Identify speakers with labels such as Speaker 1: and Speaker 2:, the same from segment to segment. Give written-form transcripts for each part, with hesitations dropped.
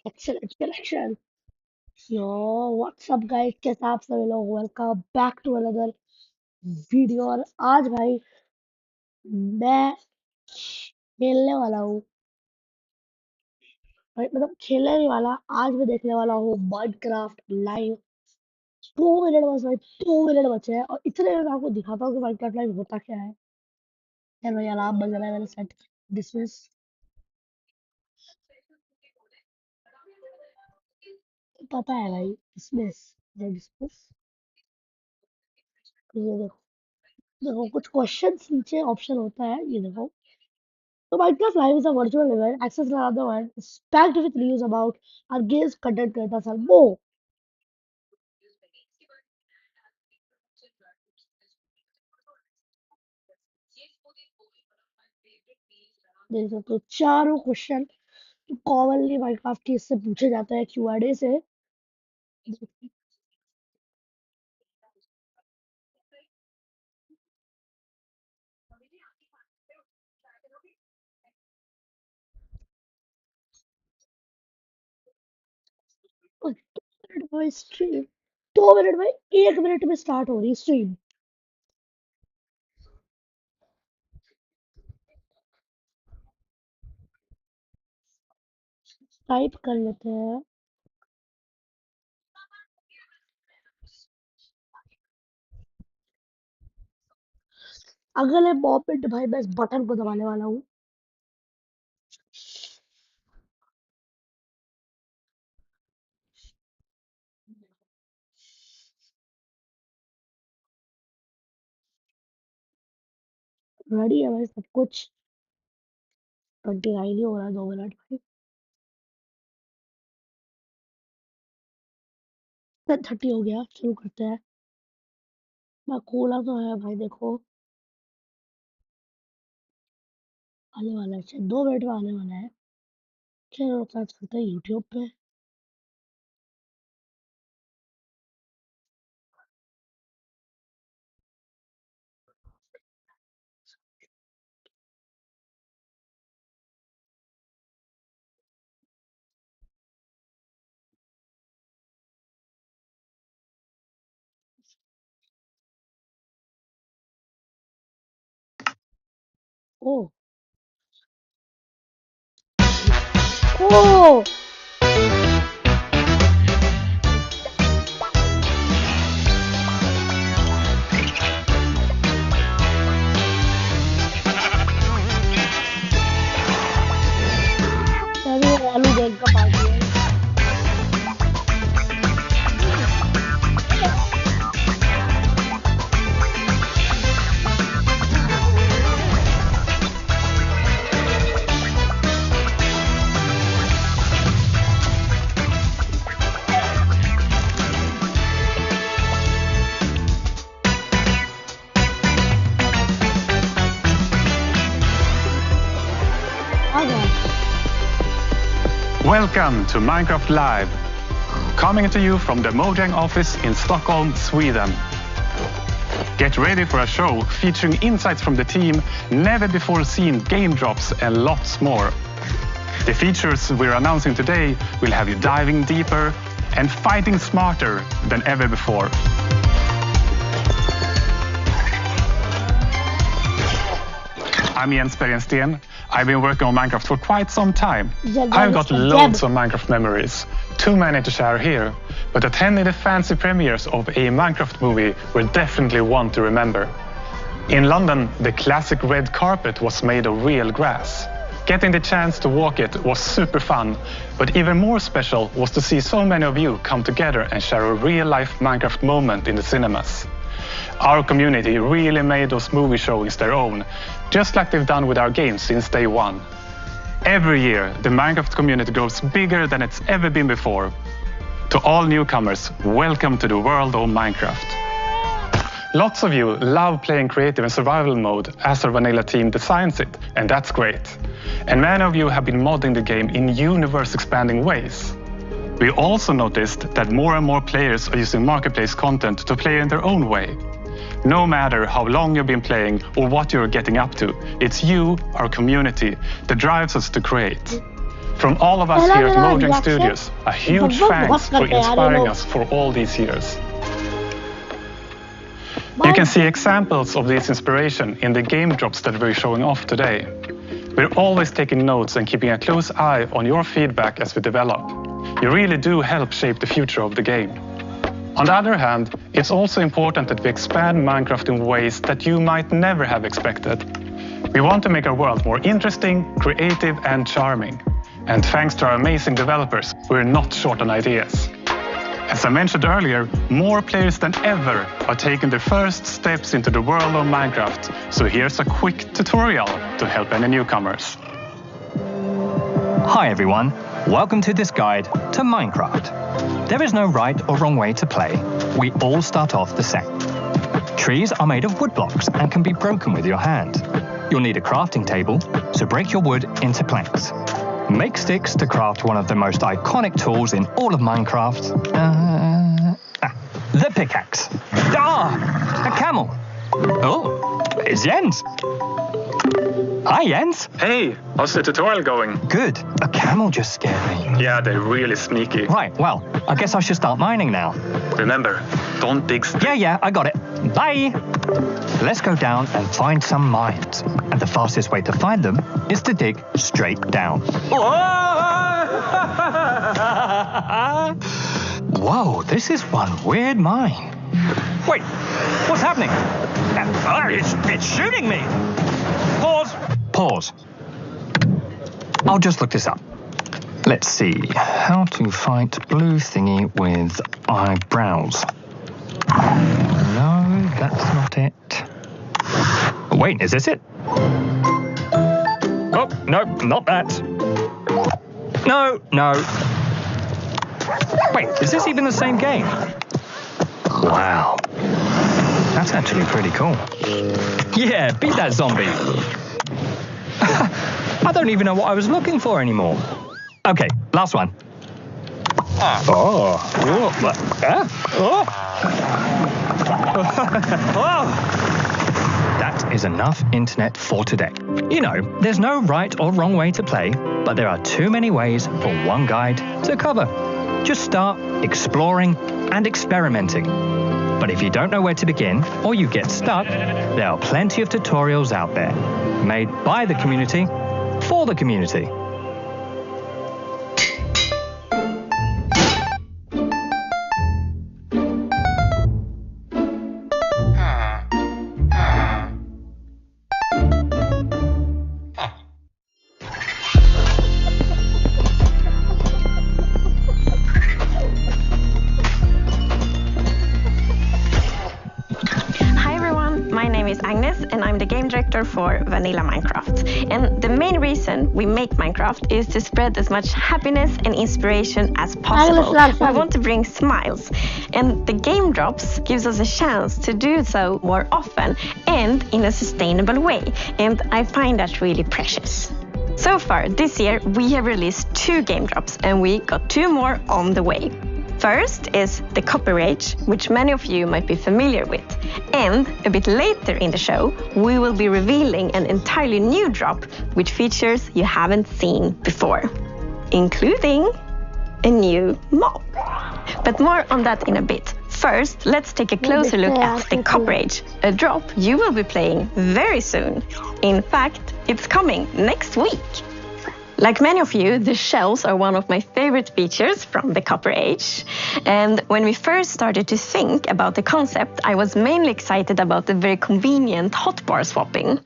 Speaker 1: Excellent selection. Yo, what's up guys? कैसे आप सभी लोग? Welcome back to another video. और आज भाई मैं खेलने वाला हूँ। भाई मतलब खेलने नहीं वाला, आज मैं देखने वाला हूँ माइनक्राफ्ट लाइव। 2 मिनट बस भाई, 2 मिनट बचे हैं और इतने में मैं आपको दिखाता हूँ कि माइनक्राफ्ट लाइव होता क्या है। यार भाई अलार्म बज रहा है, मैंने सेट डिसमिस। पता है भाई, डिसमिस डिसमिस। ये देखो, देखो कुछ क्वेश्चंस नीचे ऑप्शन होता है, ये देखो। So Minecraft Live is a virtual event accessed around the world, it's packed with news about our games, content creators and more. देख सकते हो चारों क्वेश्चन कॉमनली माइनक्राफ्ट के इससे पूछे जाते हैं क्यूआरए से। और 2 मिनट में स्ट्रीम, 2 मिनट में 1 मिनट में स्टार्ट हो रही स्ट्रीम। टाइप कर लेते हैं। अगले मोमेंट भाई मैं इस बटन को दबाने वाला हूँ। रेडी है भाई सब कुछ। 29 ही हो रहा है, 2 मिनट भाई। 10:30 हो गया, शुरू करते हैं। मैं खोला तो है भाई, देखो आने वाला है, 2 मिनट में आने वाला है। चलो सर्च करते हैं यूट्यूब पे। ओ ओ अभी वो आलू गैंग का पार्टी है। आ गया।
Speaker 2: Welcome to Minecraft Live, coming to you from the Mojang office in Stockholm, Sweden. Get ready for a show featuring insights from the team, never before seen game drops and lots more. The features we're announcing today will have you diving deeper and fighting smarter than ever before. I'm Jens Bergensten. I've been working on Minecraft for quite some time. I've got loads of Minecraft memories, too many to share here, but attending the fancy premieres of a Minecraft movie were definitely one to remember. In London, the classic red carpet was made of real grass. Getting the chance to walk it was super fun, but even more special was to see so many of you come together and share a real-life Minecraft moment in the cinemas. Our community really made those movie showings their own, just like they've done with our games since day one. Every year, the Minecraft community grows bigger than it's ever been before. To all newcomers, welcome to the world of Minecraft. Lots of you love playing creative and survival mode as our vanilla team designs it, and that's great. And many of you have been modding the game in universe-expanding ways. We also noticed that more and more players are using marketplace content to play in their own way. No matter how long you've been playing or what you're getting up to, it's you, our community, that drives us to create. From all of us here at Mojang Studios, a huge thanks for inspiring us for all these years. You can see examples of this inspiration in the game drops that we're showing off today. We're always taking notes and keeping a close eye on your feedback as we develop. You really do help shape the future of the game. On the other hand, it's also important that we expand Minecraft in ways that you might never have expected. We want to make our world more interesting, creative and charming. And thanks to our amazing developers, we're not short on ideas. As I mentioned earlier, more players than ever are taking their first steps into the world of Minecraft. So here's a quick tutorial to help any newcomers.
Speaker 3: Hi everyone, welcome to this guide to Minecraft. There is no right or wrong way to play. We all start off the same. Trees are made of wood blocks and can be broken with your hand. You'll need a crafting table, so break your wood into planks. Make sticks to craft one of the most iconic tools in all of Minecraft. The pickaxe. A camel. Oh, it's Jens. Hi, Jens.
Speaker 2: Hey, how's the tutorial going?
Speaker 3: Good. A camel just scared me.
Speaker 2: Yeah, they're really sneaky.
Speaker 3: Right, well, I guess I should start mining now.
Speaker 2: Remember, don't dig sticks.
Speaker 3: Yeah, I got it. Bye. Let's go down and find some mines. And the fastest way to find them is to dig straight down. Whoa, this is one weird mine. Wait, what's happening? It's shooting me. Pause. I'll just look this up. Let's see. How to fight blue thingy with eyebrows. No, that's not it. Wait, is this it? Oh, no, not that. No. Wait, is this even the same game? Wow. That's actually pretty cool. Yeah, beat that zombie. I don't even know what I was looking for anymore. Okay, last one. That is enough internet for today. You know, there's no right or wrong way to play, but there are too many ways for one guide to cover. Just start exploring and experimenting. But if you don't know where to begin or you get stuck, there are plenty of tutorials out there, made by the community for the community.
Speaker 4: And I'm the game director for Vanilla Minecraft. And the main reason we make Minecraft is to spread as much happiness and inspiration as possible. We want to bring smiles. And the game drops gives us a chance to do so more often and in a sustainable way. And I find that really precious. So far this year we have released 2 game drops and we got 2 more on the way. First is the Copper Age, which many of you might be familiar with. And a bit later in the show, we will be revealing an entirely new drop with features you haven't seen before, including a new mob. But more on that in a bit. First, let's take a closer look at the Copper Age, a drop you will be playing very soon. In fact, it's coming next week. Like many of you, the shells are one of my favorite features from the Copper Age. And when we first started to think about the concept, I was mainly excited about the very convenient hotbar swapping.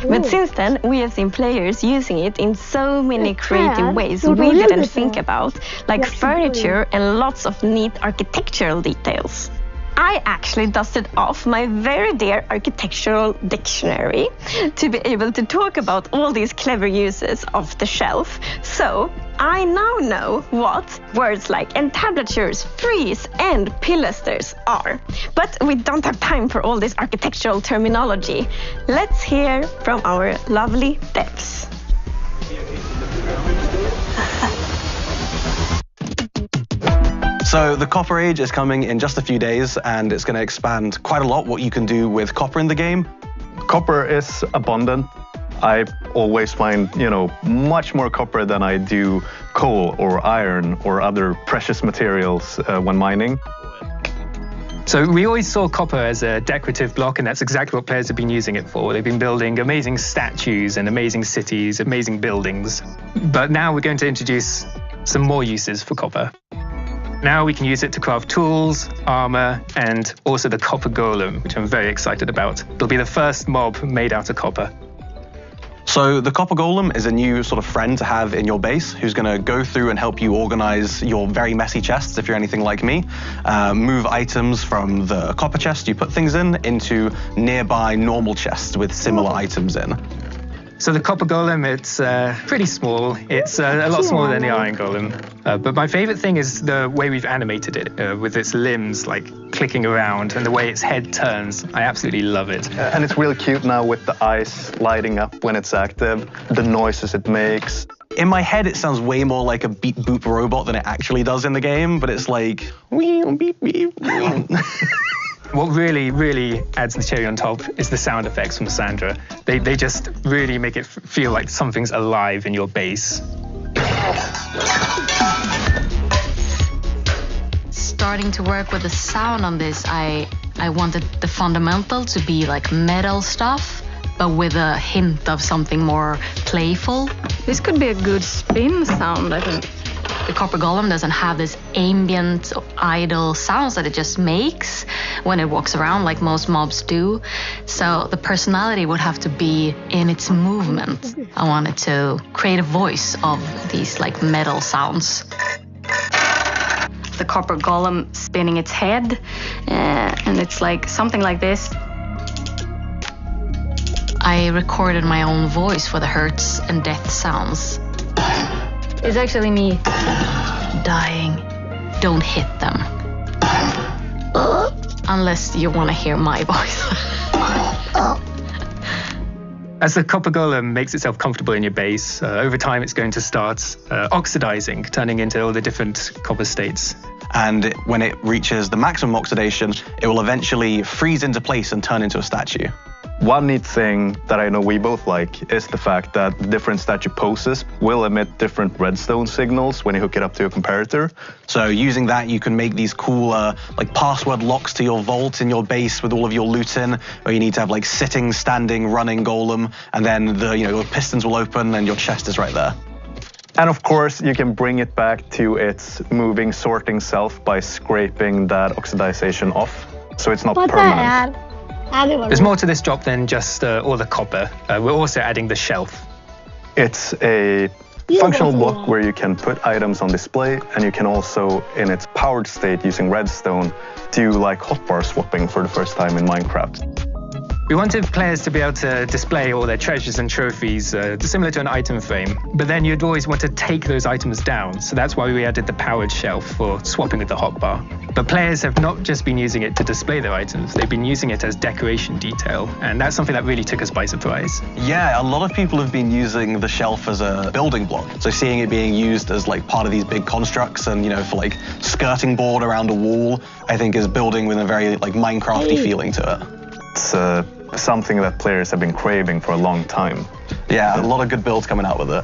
Speaker 4: But since then, we have seen players using it in so many creative ways we didn't think about, like furniture and lots of neat architectural details. I actually dusted off my very dear architectural dictionary to be able to talk about all these clever uses of the shelf. So I now know what words like entablatures, frieze and pilasters are. But we don't have time for all this architectural terminology. Let's hear from our lovely devs.
Speaker 5: So the Copper Age is coming in just a few days and it's going to expand quite a lot what you can do with copper in the game.
Speaker 6: Copper is abundant I always find, much more copper than I do coal or iron or other precious materials when mining.
Speaker 3: So we always saw copper as a decorative block, and that's exactly what players have been using it for. They've been building amazing statues and amazing cities, amazing buildings. But now we're going to introduce some more uses for copper. Now we can use it to craft tools, armor, and also the copper golem, which I'm very excited about. It'll be the first mob made out of copper.
Speaker 5: So the Copper Golem is a new sort of friend to have in your base who's going to go through and help you organize your very messy chests, if you're anything like me. Move items from the copper chest you put things in into nearby normal chests with similar items in.
Speaker 3: So the Copper Golem, it's pretty small. It's a lot smaller than the Iron Golem. But my favorite thing is the way we've animated it, with its limbs like clicking around and the way its head turns. I absolutely love it.
Speaker 6: And it's really cute now with the eyes lighting up when it's active, the noises it makes.
Speaker 5: In my head, it sounds way more like a beep boop robot than it actually does in the game, but it's like, wee, beep, beep.
Speaker 3: What really, really adds the cherry on top is the sound effects from Sandra. They just really make it feel like something's alive in your base.
Speaker 7: Starting to work with the sound on this, I wanted the fundamental to be like metal stuff, but with a hint of something more playful.
Speaker 8: This could be a good spin sound, I think.
Speaker 7: The Copper Golem doesn't have this ambient, idle sounds that it just makes when it walks around like most mobs do. So the personality would have to be in its movement. I wanted to create a voice of these like metal sounds.
Speaker 8: The Copper Golem spinning its head, and it's like something like this.
Speaker 7: I recorded my own voice for the hurts and death sounds.
Speaker 8: It's actually me
Speaker 7: dying. Don't hit them. Unless you want to hear my voice.
Speaker 3: As the Copper Golem makes itself comfortable in your base, over time it's going to start oxidizing, turning into all the different copper states.
Speaker 5: And when it reaches the maximum oxidation, it will eventually freeze into place and turn into a statue.
Speaker 6: One neat thing that I know we both like is the fact that different statue poses will emit different redstone signals when you hook it up to a comparator.
Speaker 5: So using that, you can make these cool like password locks to your vault in your base with all of your loot in, where you need to have like sitting, standing, running golem, and then the pistons will open and your chest is right there.
Speaker 6: And of course, you can bring it back to its moving, sorting self by scraping that oxidization off, so it's not permanent.
Speaker 3: There's more to this job than just all the copper. We're also adding the shelf.
Speaker 6: It's a functional block where you can put items on display, and you can also, in its powered state using redstone, do like hotbar swapping for the first time in Minecraft.
Speaker 3: We wanted players to be able to display all their treasures and trophies, similar to an item frame, but then you'd always want to take those items down, so that's why we added the powered shelf for swapping with the hotbar. But players have not just been using it to display their items, they've been using it as decoration detail, and that's something that really took us by surprise.
Speaker 5: Yeah, a lot of people have been using the shelf as a building block, so seeing it being used as like part of these big constructs and, for like skirting board around a wall, I think is building with a very like Minecrafty feeling to it.
Speaker 6: It's something that players have been craving for a long time.
Speaker 5: Yeah, a lot of good builds coming out with it.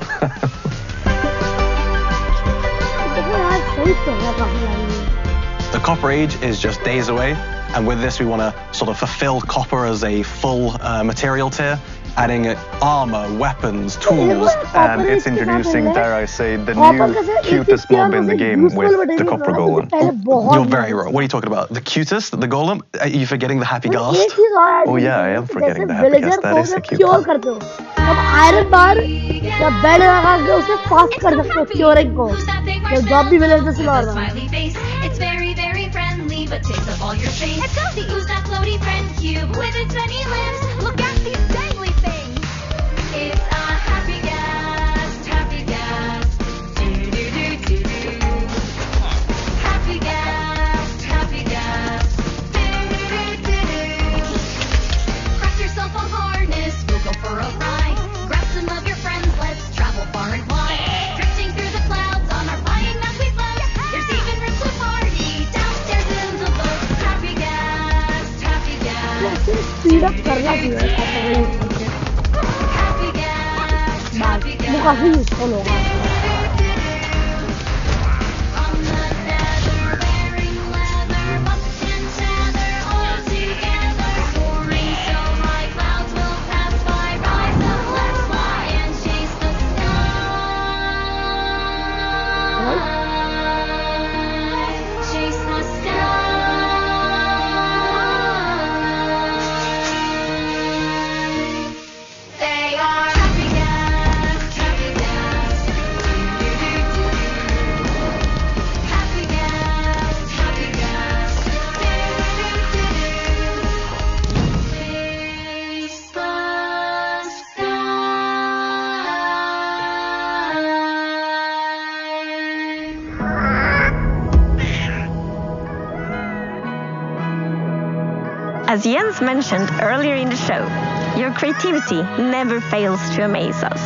Speaker 5: The Copper Age is just days away, and with this we want to sort of fulfill copper as a full material tier, adding armor, weapons, tools.
Speaker 6: And it's introducing, dare I say, the new cutest mob in the game with the Copper Golem.
Speaker 5: Oh, you're very wrong. What are you talking about? The cutest? The Golem? Are you forgetting the Happy Ghast?
Speaker 6: Oh yeah, I am forgetting the Happy Ghast. That is a cute one.
Speaker 1: Iron bar या bed लगा के उसे fast कर सकते हो curing को जब भी विलेज से मार रहा
Speaker 9: It's very, very friendly, but takes up all your space. It's healthy. Who's that floaty friend cube with its many limbs? Look at these dangly things. It's a happy ghast, happy ghast. Do-do-do-do-do. Happy ghast, happy ghast. Do-do-do-do-do. Craft yourself a harness, we'll go for a ride. Grab some of your friends, let's travel far and wide. Drifting through the clouds on our flying mount we float. There's even room to party downstairs in the boat. Happy ghast, happy ghast.
Speaker 1: Speed up करना चाहिए काफी useful होगा।
Speaker 4: As Jens mentioned earlier in the show, your creativity never fails to amaze us.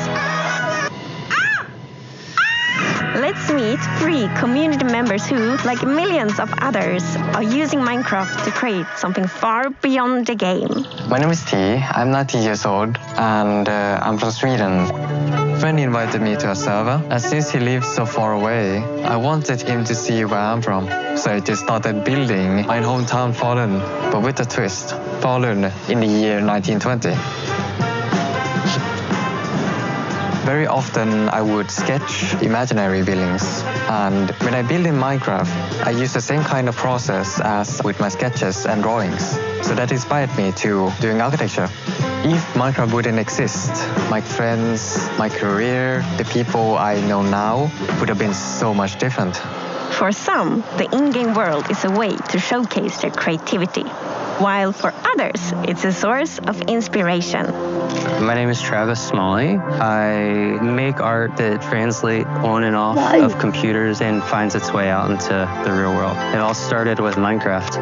Speaker 4: Let's meet 3 community members who, like millions of others, are using Minecraft to create something far beyond the game.
Speaker 10: My name is T. I'm 19 years old and I'm from Sweden. A friend invited me to a server, and since he lives so far away, I wanted him to see where I'm from. So I just started building my hometown Falun, but with a twist. Falun in the year 1920. Very often I would sketch imaginary buildings, and when I build in Minecraft, I use the same kind of process as with my sketches and drawings. So that inspired me to doing architecture. If Minecraft wouldn't exist, my friends, my career, the people I know now would have been so much different.
Speaker 4: For some, the in-game world is a way to showcase their creativity, while for others, it's a source of inspiration.
Speaker 11: My name is Travis Smalley. I make art that translates on and off of computers and finds its way out into the real world. It all started with Minecraft.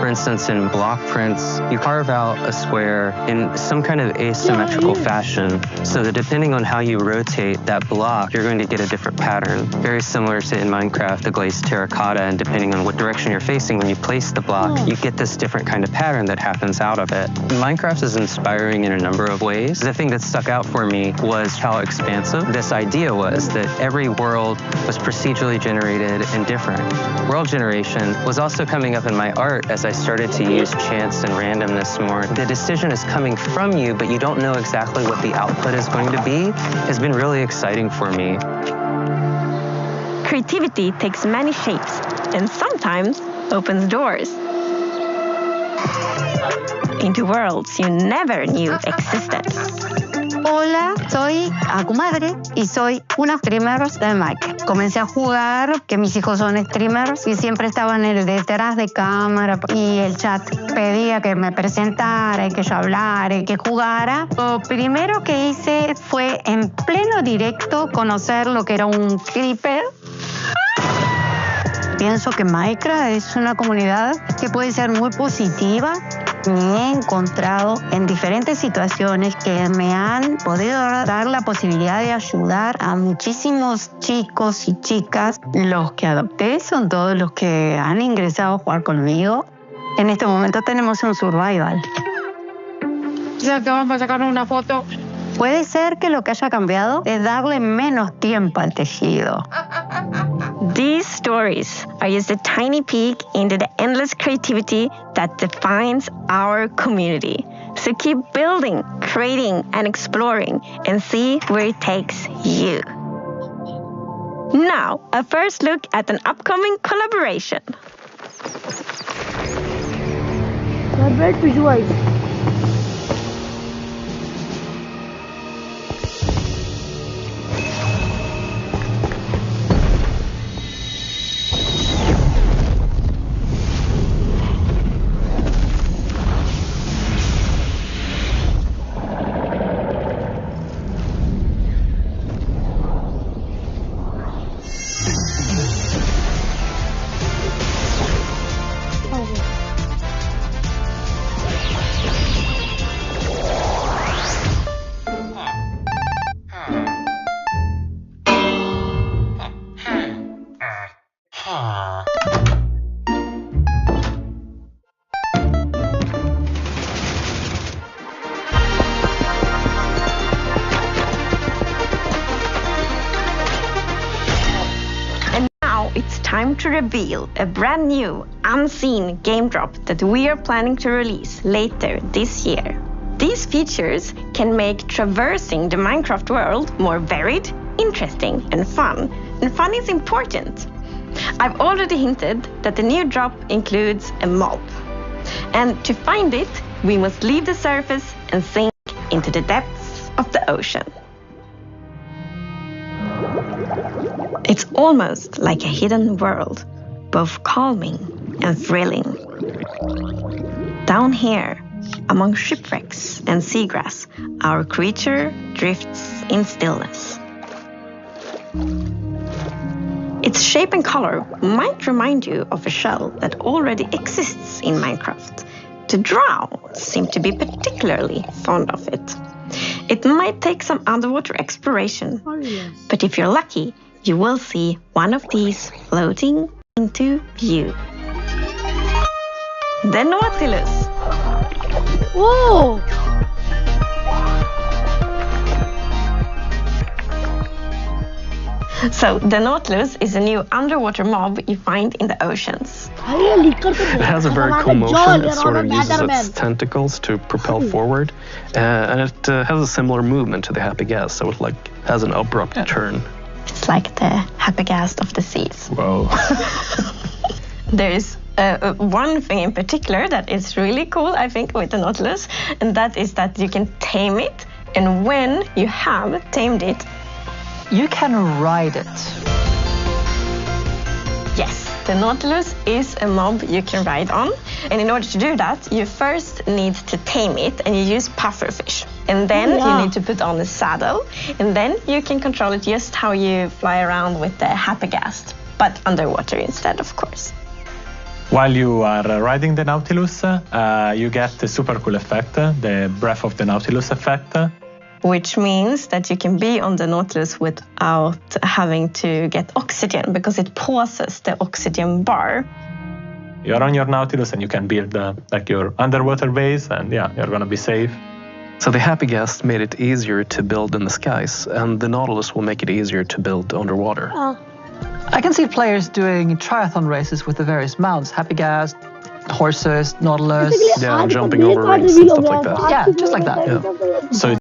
Speaker 11: For instance, in block prints, you carve out a square in some kind of asymmetrical fashion, so that depending on how you rotate that block, you're going to get a different pattern. Very similar to in Minecraft, the glazed terracotta, and depending on what direction you're facing when you place the block, you get this different kind of pattern that happens out of it. Minecraft is inspiring in a number of ways. The thing that stuck out for me was how expansive this idea was, that every world was procedurally generated and different. World generation was also coming up in my art as I started to use chance and randomness more. The decision is coming from you, but you don't know exactly what the output is going to be, has been really exciting for me.
Speaker 4: Creativity takes many shapes and sometimes opens doors into worlds you never knew existed.
Speaker 12: Hola, soy Akumadre y soy una streamer de Minecraft. Comencé a jugar, que mis hijos son streamers y siempre estaban detrás de cámara y el chat pedía que me presentara y que yo hablara y que jugara. Lo primero que hice fue en pleno directo conocer lo que era un creeper. Pienso que Minecraft es una comunidad que puede ser muy positiva. Me he encontrado en diferentes situaciones que me han podido dar la posibilidad de ayudar a muchísimos chicos y chicas. Los que adopté son todos los que han ingresado a jugar conmigo. En este momento tenemos un survival. Ya que vamos a sacar una foto. Puede ser que lo que haya cambiado es darle menos tiempo al tejido.
Speaker 4: These stories are just a tiny peek into the endless creativity that defines our community. So keep building, creating, and exploring and see where it takes you. Now, a first look at an upcoming collaboration.
Speaker 1: Collaborate visualize.
Speaker 4: time to reveal a brand new, unseen game drop that we are planning to release later this year. These features can make traversing the Minecraft world more varied, interesting, and fun. And fun is important. I've already hinted that the new drop includes a mob. And to find it, we must leave the surface and sink into the depths of the ocean. It's almost like a hidden world, both calming and thrilling. Down here, among shipwrecks and seagrass, our creature drifts in stillness. Its shape and color might remind you of a shell that already exists in Minecraft. The drow seem to be particularly fond of it. It might take some underwater exploration, but if you're lucky, you will see one of these floating into view. The Nautilus.
Speaker 1: Whoa!
Speaker 4: So, the Nautilus is a new underwater mob you find in the oceans.
Speaker 13: It has a very cool motion. It sort of uses its tentacles to propel forward. And it has a similar movement to the Happy Ghast, so it has an abrupt turn.
Speaker 4: It's like the Happy Ghast of the seas.
Speaker 13: Whoa.
Speaker 4: There's one thing in particular that is really cool, I think, with the Nautilus, and that is that you can tame it, and when you have tamed it,
Speaker 14: you can ride it.
Speaker 4: Yes, the Nautilus is a mob you can ride on, and in order to do that, you first need to tame it, and you use pufferfish. And then you need to put on a saddle, and then you can control it just how you fly around with the Happy Ghast, but underwater instead, of course.
Speaker 15: While you are riding the Nautilus, you get the super cool effect, the Breath of the Nautilus effect.
Speaker 4: Which means that you can be on the Nautilus without having to get oxygen, because it pauses the oxygen bar.
Speaker 15: You're on your Nautilus and you can build your underwater base, and you're gonna be safe.
Speaker 13: So the Happy Ghast made it easier to build in the skies, and the Nautilus will make it easier to build underwater.
Speaker 14: I can see players doing triathlon races with the various mounts, Happy Ghast, horses, Nautilus.
Speaker 13: Yeah, jumping over rings and stuff like that.
Speaker 14: Yeah, just like that.
Speaker 13: Yeah.
Speaker 15: So